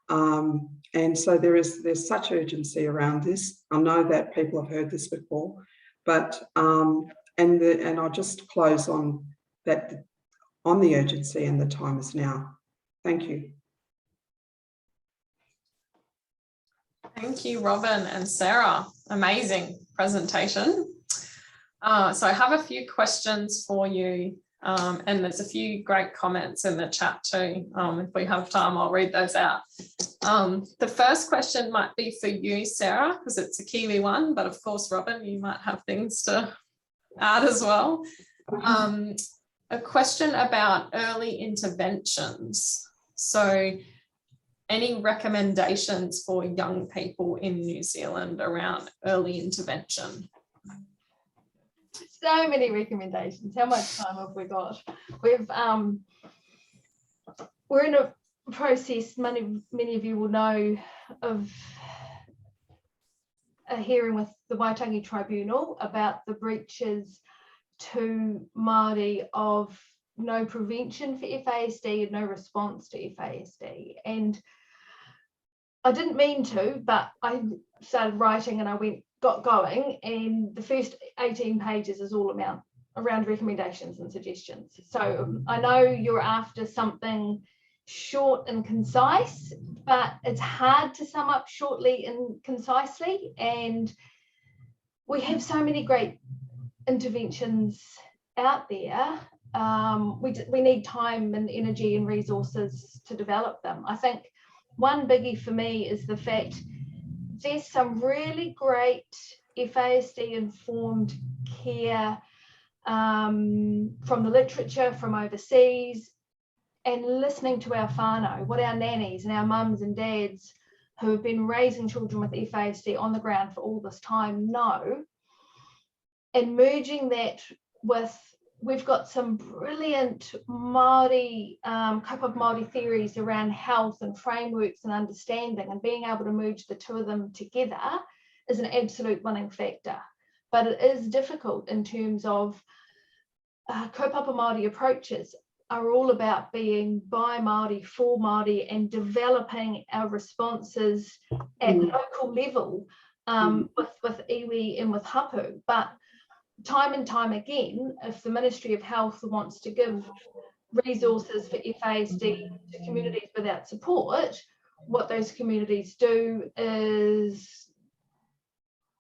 B: And so there's such urgency around this. I know that people have heard this before, but and I'll just close on that, on the urgency, and the time is now. Thank you.
A: Thank you, Robin and Sarah. Amazing presentation. So I have a few questions for you, and there's a few great comments in the chat too. If we have time, I'll read those out. The first question might be for you, Sarah, because it's a Kiwi one, but of course, Robin, you might have things to add as well. A question about early interventions. So any recommendations for young people in New Zealand around early intervention?
C: So many recommendations. How much time have we got? We're in a process, many of you will know, of a hearing with the Waitangi Tribunal about the breaches to Māori of no prevention for FASD and no response to FASD. And I didn't mean to, but I started writing and I got going, and the first 18 pages is all around recommendations and suggestions. So I know you're after something short and concise, but it's hard to sum up shortly and concisely, and we have so many great interventions out there. We need time and energy and resources to develop them. I think one biggie for me is the fact there's some really great FASD informed care from the literature from overseas, and listening to our whānau, what our nannies and our mums and dads who have been raising children with FASD on the ground for all this time know, and merging that with, we've got some brilliant Māori, kaupapa Māori theories around health and frameworks and understanding, and being able to merge the two of them together is an absolute winning factor. But it is difficult in terms of kaupapa Māori approaches are all about being by Māori, for Māori, and developing our responses at local level with iwi and with hapu. But time and time again, if the Ministry of Health wants to give resources for FASD to communities without support, what those communities do is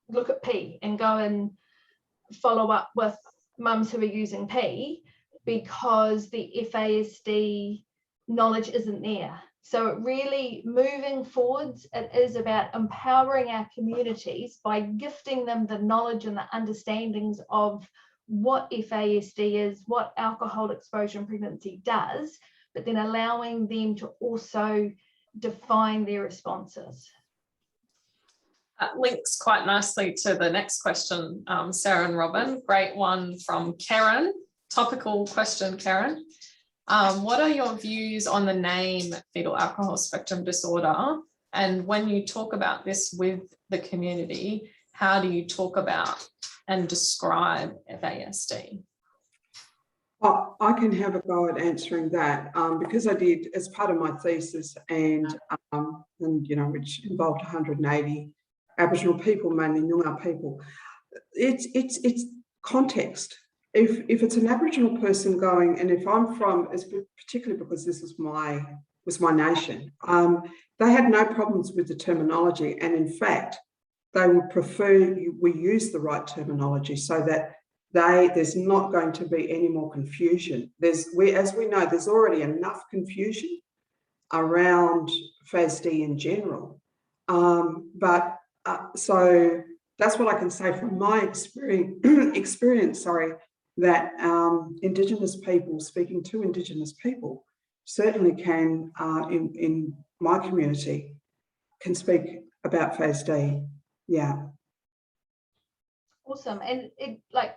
C: look at P and go and follow up with mums who are using P, because the FASD knowledge isn't there. So it really, moving forwards, it is about empowering our communities by gifting them the knowledge and the understandings of what FASD is, what alcohol exposure in pregnancy does, but then allowing them to also define their responses.
A: That links quite nicely to the next question, Sarah and Robin. Great one from Karen. Topical question, Karen. What are your views on the name fetal alcohol spectrum disorder? And when you talk about this with the community, how do you talk about and describe FASD?
B: Well, I can have a go at answering that because I did, as part of my thesis, and you know, which involved 180 Aboriginal people, mainly Noongar people. It's context. If it's an Aboriginal person going, and if I'm from, particularly because this was my nation, they had no problems with the terminology, and in fact, they would prefer we use the right terminology so that there's not going to be any more confusion. As we know, there's already enough confusion around Fasd in general. So that's what I can say from my experience, that Indigenous people, speaking to Indigenous people, certainly can, in my community, can speak about Fasd. Yeah.
C: Awesome. And it, like,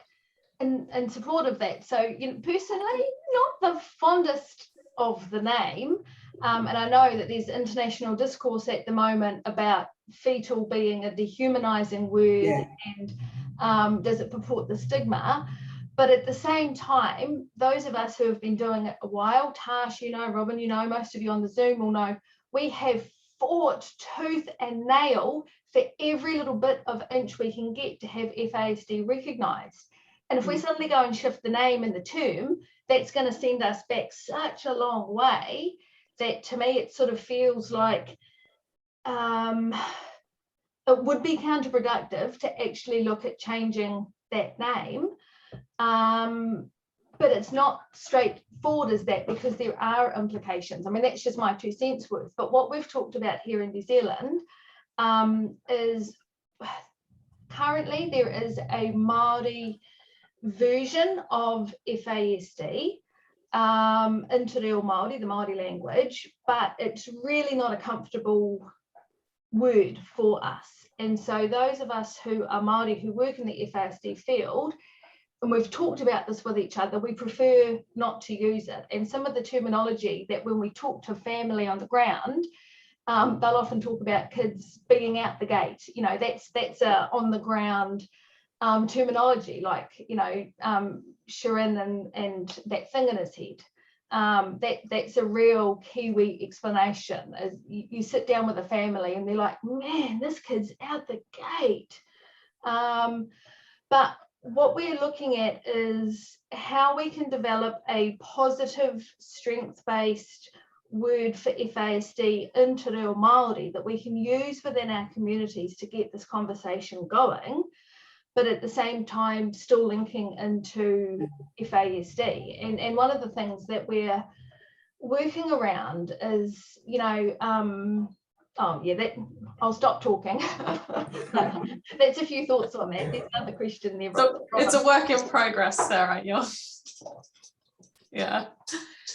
C: in support of that, so, you know, personally, not the fondest of the name, and I know that there's international discourse at the moment about fetal being a dehumanizing word, and does it purport the stigma? But at the same time, those of us who have been doing it a while, Tash, you know, Robin, you know, most of you on the Zoom will know, we have fought tooth and nail for every little bit of inch we can get to have Fasd recognised. And if we suddenly go and shift the name and the term, that's going to send us back such a long way that, to me, it sort of feels like it would be counterproductive to actually look at changing that name. But it's not straightforward as that, because there are implications. I mean, that's just my 2 cents worth. But what we've talked about here in New Zealand is currently there is a Māori version of Fasd, Aotearoa Māori, the Māori language, but it's really not a comfortable word for us. And so those of us who are Māori who work in the Fasd field, and we've talked about this with each other, we prefer not to use it. And some of the terminology that when we talk to family on the ground, they'll often talk about kids being out the gate. You know, that's a on the ground terminology, like, you know, Shirin and that thing in his head. That's a real Kiwi explanation. As you sit down with a family and they're like, man, this kid's out the gate. But what we're looking at is how we can develop a positive, strength-based word for Fasd in Te Reo Māori that we can use within our communities to get this conversation going, but at the same time still linking into Fasd. And one of the things that we're working around is, you know, I'll stop talking. No, that's a few thoughts on that. There's another question there.
A: So it's a work in progress, Sarah. Yeah.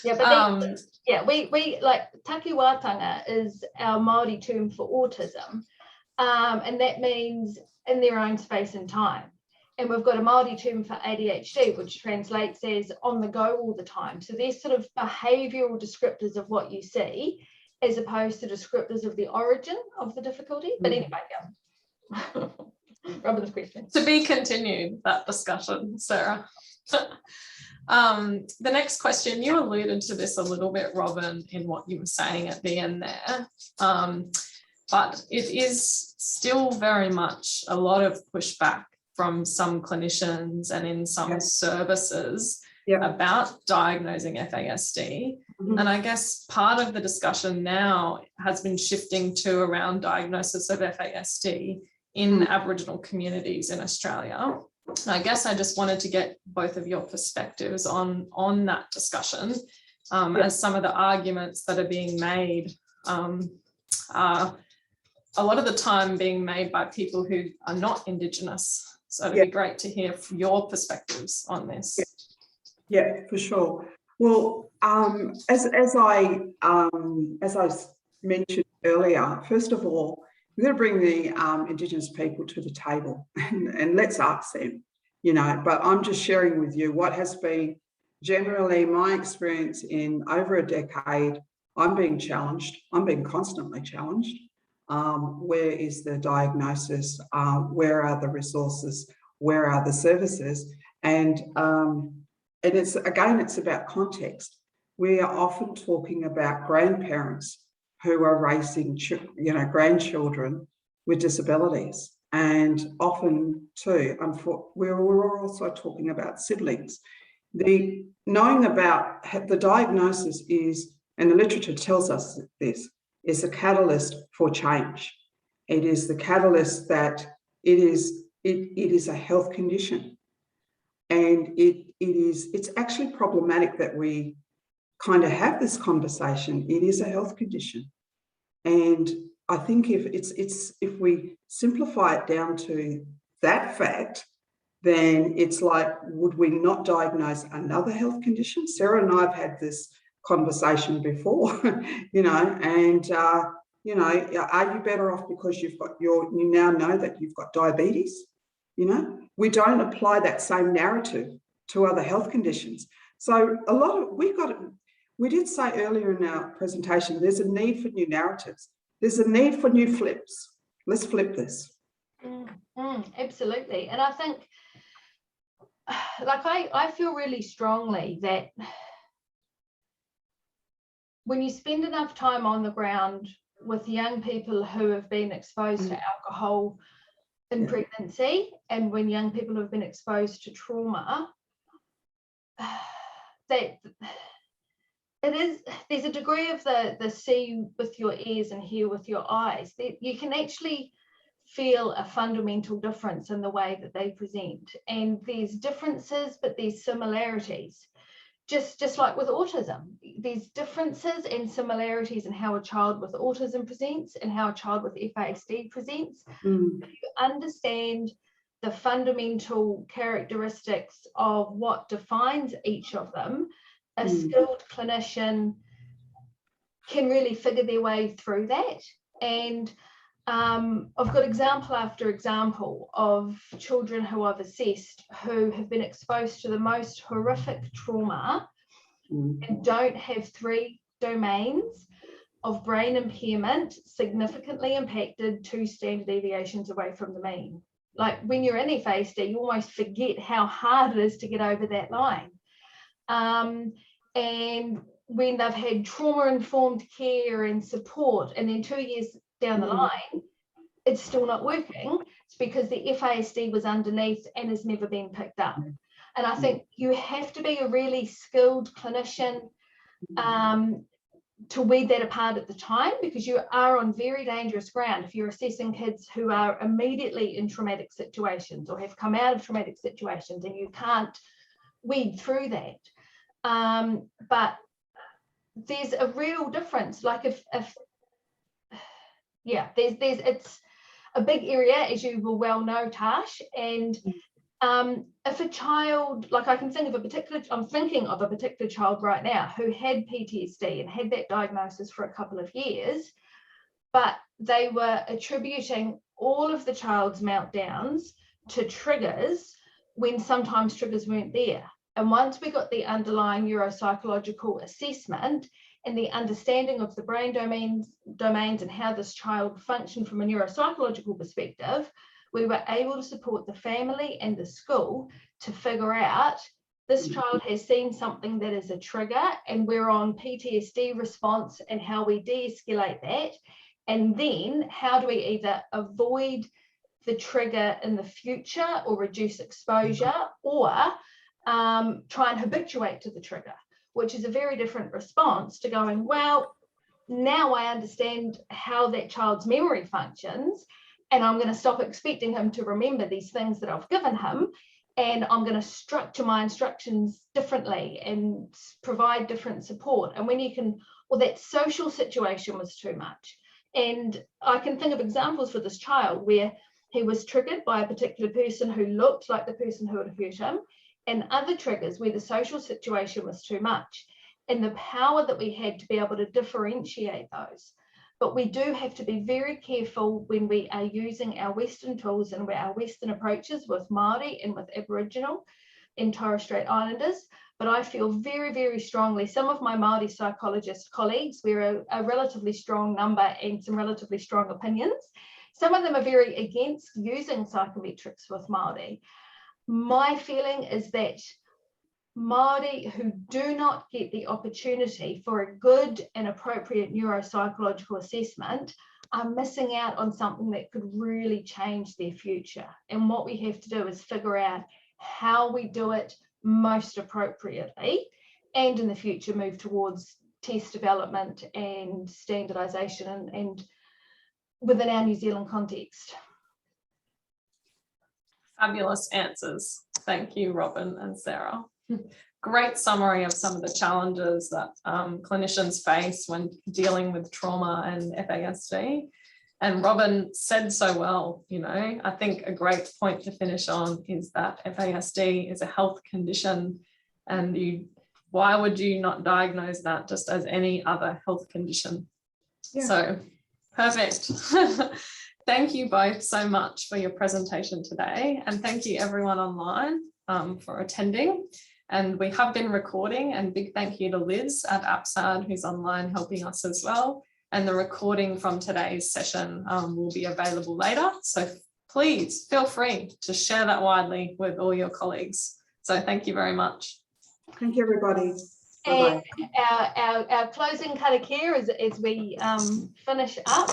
C: Yeah, but we like takiwatanga is our Māori term for autism, and that means in their own space and time. And we've got a Māori term for ADHD, which translates as on the go all the time. So there's sort of behavioural descriptors of what you see, as opposed to descriptors of the origin of the difficulty. But anyway, yeah. Robin's question.
A: To be continued, that discussion, Sarah. The next question, you alluded to this a little bit, Robin, in what you were saying at the end there. But it is still very much a lot of pushback from some clinicians and in some services about diagnosing Fasd. And I guess part of the discussion now has been shifting to around diagnosis of Fasd in Aboriginal communities in Australia. I guess I just wanted to get both of your perspectives on that discussion, as some of the arguments that are being made are a lot of the time being made by people who are not Indigenous. So it'd be great to hear your perspectives on this.
B: Yeah, for sure. Well, as I mentioned earlier, first of all, we're going to bring the Indigenous people to the table and let's ask them, you know, but I'm just sharing with you what has been generally my experience in over a decade. I'm being challenged. I'm being constantly challenged. Where is the diagnosis? Where are the resources? Where are the services? And it's, again, it's about context. We are often talking about grandparents who are raising, you know, grandchildren with disabilities. And often too, we're also talking about siblings. The knowing about the diagnosis is, and the literature tells us this, is a catalyst for change. It is the catalyst that it is a health condition. And it's actually problematic that we kind of have this conversation, it is a health condition. And I think if we simplify it down to that fact, then it's like, would we not diagnose another health condition? Sarah and I have had this conversation before, you know, and you know, are you better off because you now know that you've got diabetes? You know, we don't apply that same narrative to other health conditions. So a lot of, we did say earlier in our presentation, there's a need for new narratives. There's a need for new flips. Let's flip this.
C: Absolutely. And I think, like, I feel really strongly that when you spend enough time on the ground with young people who have been exposed to alcohol in pregnancy, and when young people have been exposed to trauma, that there's a degree of the see with your ears and hear with your eyes, that you can actually feel a fundamental difference in the way that they present. And there's differences, but there's similarities. Just like with autism, there's differences and similarities in how a child with autism presents and how a child with FASD presents. If you understand the fundamental characteristics of what defines each of them, a skilled clinician can really figure their way through that. And I've got example after example of children who I've assessed who have been exposed to the most horrific trauma and don't have 3 domains of brain impairment significantly impacted 2 standard deviations away from the mean. Like, when you're in FASD, you almost forget how hard it is to get over that line. And when they've had trauma-informed care and support, and then 2 years down the line, it's still not working, it's because the FASD was underneath and has never been picked up. And I think you have to be a really skilled clinician to weed that apart at the time, because you are on very dangerous ground if you're assessing kids who are immediately in traumatic situations or have come out of traumatic situations and you can't weed through that. But there's a real difference. Like, it's a big area, as you will well know, Tash. And if a child, like, I'm thinking of a particular child right now who had PTSD and had that diagnosis for a couple of years, but they were attributing all of the child's meltdowns to triggers when sometimes triggers weren't there. And once we got the underlying neuropsychological assessment and the understanding of the brain domains and how this child functioned from a neuropsychological perspective, we were able to support the family and the school to figure out, this child has seen something that is a trigger, and we're on PTSD response and how we de-escalate that. And then how do we either avoid the trigger in the future or reduce exposure, or try and habituate to the trigger, which is a very different response to going, well, now I understand how that child's memory functions, and I'm going to stop expecting him to remember these things that I've given him, and I'm going to structure my instructions differently and provide different support. And when you can, well, that social situation was too much. And I can think of examples for this child where he was triggered by a particular person who looked like the person who had hurt him, and other triggers where the social situation was too much, and the power that we had to be able to differentiate those. But we do have to be very careful when we are using our Western tools and our Western approaches with Māori and with Aboriginal and Torres Strait Islanders. But I feel very, very strongly, some of my Māori psychologist colleagues, we're a relatively strong number and some relatively strong opinions. Some of them are very against using psychometrics with Māori. My feeling is that Māori who do not get the opportunity for a good and appropriate neuropsychological assessment are missing out on something that could really change their future. And what we have to do is figure out how we do it most appropriately, and in the future move towards test development and standardization and within our New Zealand context.
A: Fabulous answers. Thank you, Robin and Sarah. Great summary of some of the challenges that clinicians face when dealing with trauma and FASD. And Robin said so well, you know, I think a great point to finish on is that FASD is a health condition, and why would you not diagnose that just as any other health condition? Yeah. So perfect. Thank you both so much for your presentation today, and thank you everyone online for attending. And we have been recording, and big thank you to Liz at APSAD who's online helping us as well. And the recording from today's session will be available later. So please feel free to share that widely with all your colleagues. So thank you very much.
B: Thank you, everybody.
C: And our closing karakia as we finish up.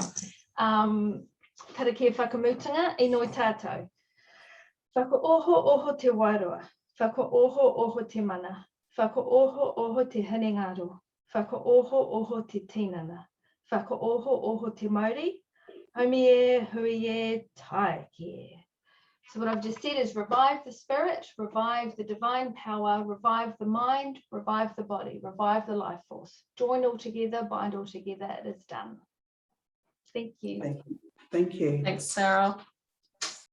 C: Karakia whakamutunga, e noi tātou. Whakaoho te wairua. Whakaoho te mana. Whakaoho te hinengaro. Whakaoho te tinana. Whakaoho te Māori. Haumie, huie, taiki. So what I've just said is revive the spirit, revive the divine power, revive the mind, revive the body, revive the life force. Join all together, bind all together, it is done. Thank you.
B: Thank you.
A: Thanks, Sarah.